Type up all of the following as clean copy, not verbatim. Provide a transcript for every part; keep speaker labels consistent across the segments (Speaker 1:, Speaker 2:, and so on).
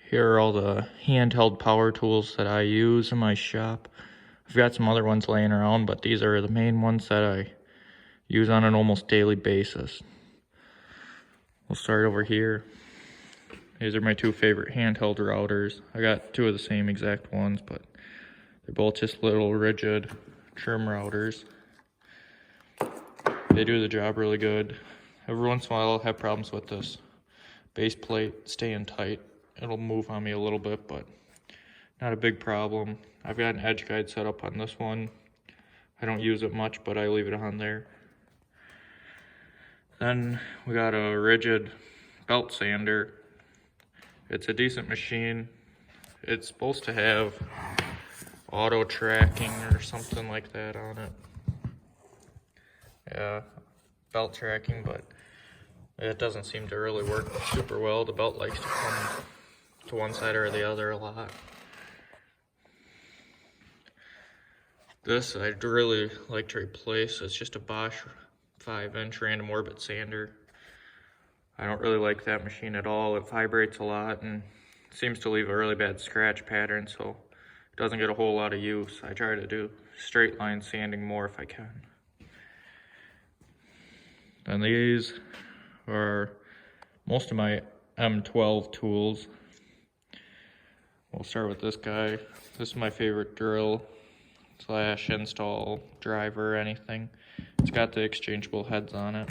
Speaker 1: Here are all the handheld power tools that I use in my shop. I've got some other ones laying around, but these are the main ones that I use on an almost daily basis. We'll start over here. These are my two favorite handheld routers. I got two of the same exact ones, but they're both just little rigid trim routers. They do the job really good. Every once in a while I'll have problems with this base plate staying tight. It'll move on me a little bit, but not a big problem. I've got an edge guide set up on this one. I don't use it much, but I leave it on there. Then we got a rigid belt sander. It's a decent machine. It's supposed to have auto tracking or something like that on it. Yeah, belt tracking, but it doesn't seem to really work super well. The belt likes to come to one side or the other a lot. This I'd really like to replace. It's just a Bosch 5-inch random orbit sander. I don't really like that machine at all. It vibrates a lot and seems to leave a really bad scratch pattern, so it doesn't get a whole lot of use. I try to do straight line sanding more if I can. And these are most of my M12 tools. We'll start with this guy. This is my favorite drill / install driver or anything. It's got the exchangeable heads on it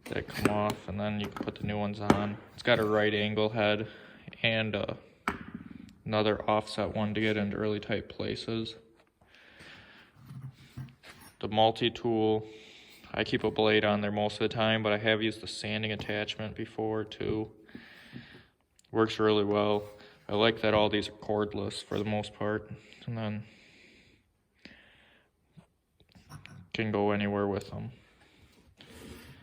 Speaker 1: that come off, and then you can put the new ones on. It's got a right angle head and another offset one to get into really tight places. The multi-tool, I keep a blade on there most of the time, but I have used the sanding attachment before too. Works really well. I like that all these are cordless for the most part, and then can go anywhere with them.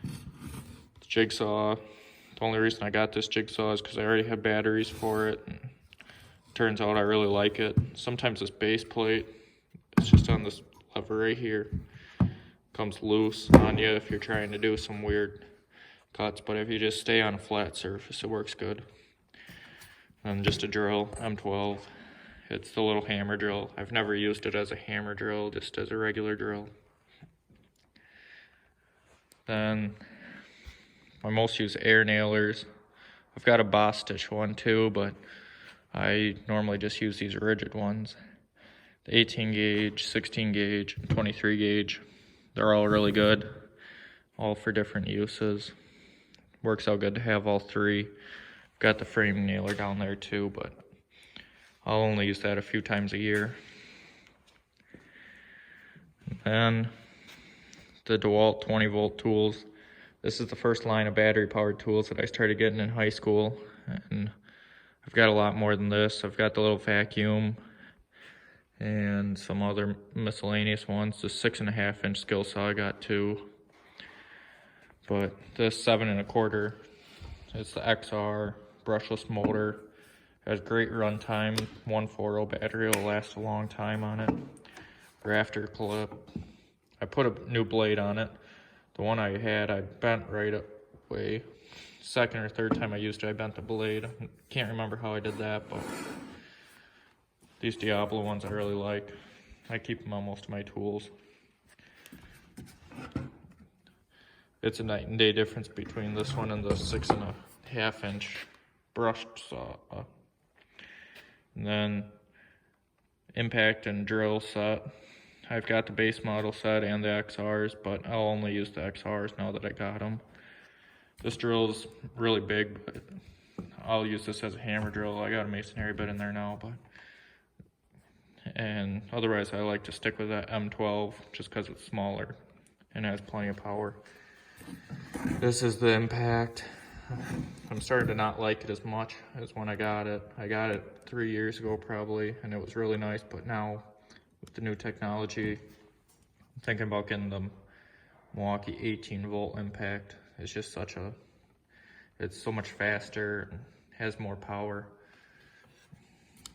Speaker 1: The jigsaw, the only reason I got this jigsaw is because I already have batteries for it, and turns out I really like it. Sometimes this base plate, it's just on this lever right here, comes loose on you if you're trying to do some weird cuts, but if you just stay on a flat surface, it works good. And just a drill, M12. It's the little hammer drill. I've never used it as a hammer drill, just as a regular drill. Then I most use air nailers. I've got a Bostitch one too, but I normally just use these rigid ones. The 18 gauge, 16 gauge, and 23 gauge. They're all really good, all for different uses. Works out good to have all three. Got the frame nailer down there too, but I'll only use that a few times a year. And then the DeWalt 20-volt tools. This is the first line of battery-powered tools that I started getting in high school, and I've got a lot more than this. I've got the little vacuum and some other miscellaneous ones. The 6.5-inch skill saw I got too, but this 7 1/4, it's the XR brushless motor. Has great run time. 140 battery will last a long time on it. Rafter clip. I put a new blade on it. The one I had, I bent right away. Second or third time I used it, I bent the blade. Can't remember how I did that, but these Diablo ones I really like. I keep them on most of my tools. It's a night and day difference between this one and the 6.5-inch brushed saw. And then impact and drill set. I've got the base model set and the XRs, but I'll only use the XRs now that I got them. This drill is really big, but I'll use this as a hammer drill. I got a masonry bit in there now, and otherwise I like to stick with that M12 just because it's smaller and has plenty of power. This is the impact. I'm starting to not like it as much as when I got it. I got it 3 years ago probably, and it was really nice, but now with the new technology, I'm thinking about getting the Milwaukee 18-volt impact. It's just it's so much faster and has more power,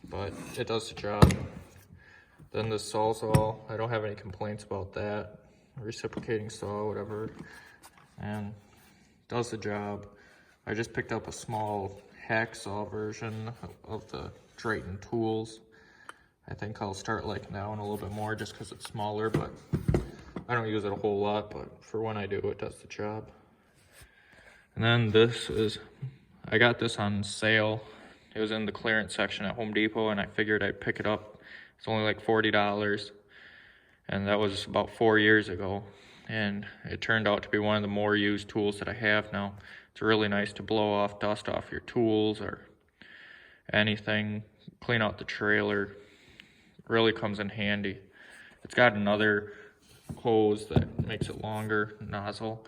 Speaker 1: but it does the job. Then the Sawzall, I don't have any complaints about that. Reciprocating saw, whatever, and does the job. I just picked up a small hacksaw version of the Drayton tools. I think I'll start liking that one a little bit more just because it's smaller, but I don't use it a whole lot, but for when I do, it does the job. And then this is, I got this on sale. It was in the clearance section at Home Depot, and I figured I'd pick it up. It's only like $40, and that was about 4 years ago. And it turned out to be one of the more used tools that I have now. It's really nice to blow off dust off your tools or anything, clean out the trailer. Really comes in handy. It's got another hose that makes it longer, nozzle,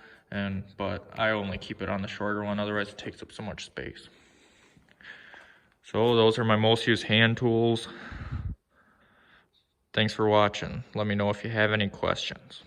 Speaker 1: but I only keep it on the shorter one, otherwise it takes up so much space. So those are my most used hand tools. Thanks for watching. Let me know if you have any questions.